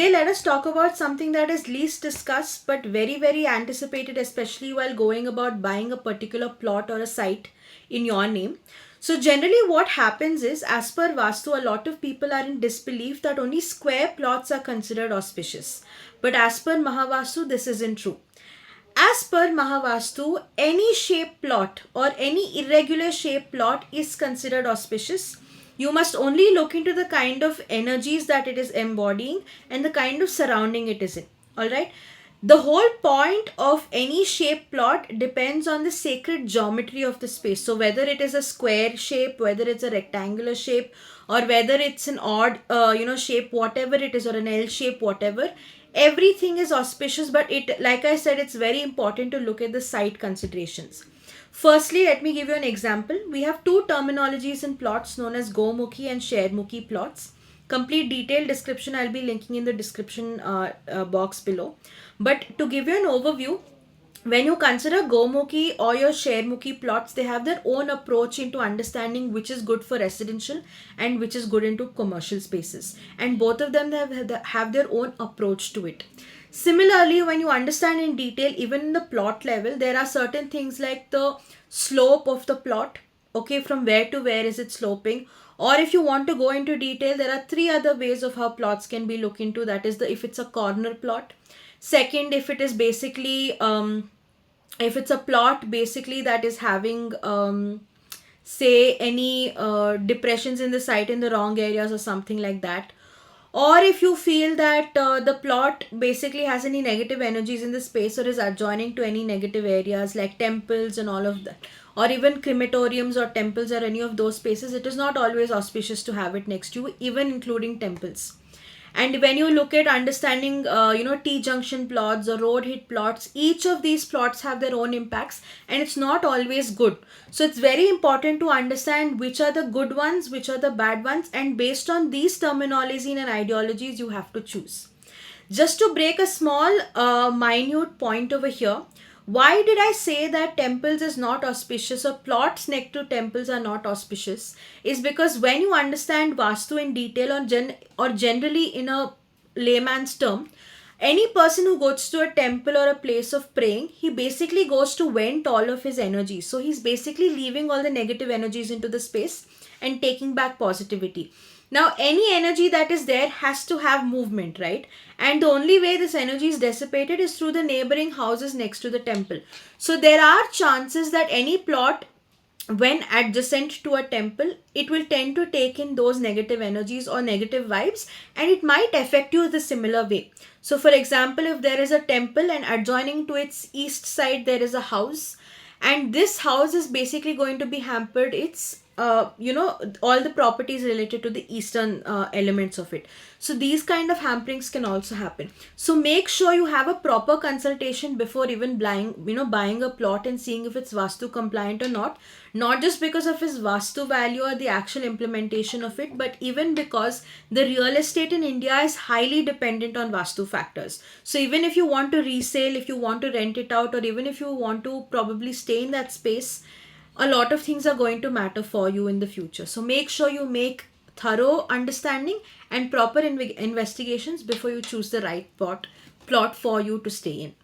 Today, let us talk about something that is least discussed but very, very anticipated, especially while going about buying a particular plot or a site in your name. So, generally, what happens is, as per Vastu, a lot of people are in disbelief that only square plots are considered auspicious. But as per Mahavastu, this isn't true. As per Mahavastu, any shaped plot or any irregular shaped plot is considered auspicious. You must only look into the kind of energies that it is embodying and the kind of surrounding it is in. Alright? The whole point of any shaped plot depends on the sacred geometry of the space. So, whether it is a square shape, whether it's a rectangular shape, or whether it's an odd, shape, whatever it is, or an L shape, whatever, everything is auspicious. But it, like I said, it's very important to look at the site considerations. Firstly, let me give you an example. We have two terminologies in plots known as Gomukhi and Shairmukhi plots. Complete detailed description I'll be linking in the description box below. But to give you an overview, when you consider Gomukhi or your Shairmukhi plots, they have their own approach into understanding which is good for residential and which is good into commercial spaces. And both of them have their own approach to it. Similarly, when you understand in detail, even in the plot level, there are certain things like the slope of the plot. Okay, from where to where is it sloping? Or if you want to go into detail, there are three other ways of how plots can be looked into. That is if it's a corner plot. Second, if it is basically if it's a plot basically that is having say any depressions in the site in the wrong areas or something like that, or if you feel that the plot basically has any negative energies in the space or is adjoining to any negative areas like temples and all of that, or even crematoriums or temples or any of those spaces, it is not always auspicious to have it next to you, even including temples. And when you look at understanding T-junction plots or road hit plots, each of these plots have their own impacts and it's not always good. So it's very important to understand which are the good ones, which are the bad ones, and based on these terminology and ideologies you have to choose. Just to break a small minute point over here, why did I say that temples is not auspicious or plots next to temples are not auspicious? Is because when you understand Vastu in detail or generally in a layman's term, any person who goes to a temple or a place of praying, he basically goes to vent all of his energy. So he's basically leaving all the negative energies into the space and taking back positivity. Now, any energy that is there has to have movement, right? And the only way this energy is dissipated is through the neighboring houses next to the temple. So, there are chances that any plot, when adjacent to a temple, it will tend to take in those negative energies or negative vibes, and it might affect you the similar way. So, for example, if there is a temple and adjoining to its east side there is a house, and this house is basically going to be hampered, it's all the properties related to the eastern elements of it. So these kind of hamperings can also happen. So make sure you have a proper consultation before even buying a plot and seeing if it's Vastu compliant or not just because of its Vastu value or the actual implementation of it, but even because the real estate in India is highly dependent on Vastu factors. So even if you want to resale, if you want to rent it out, or even if you want to probably stay in that space, a lot of things are going to matter for you in the future. So make sure you make thorough understanding and proper investigations before you choose the right plot for you to stay in.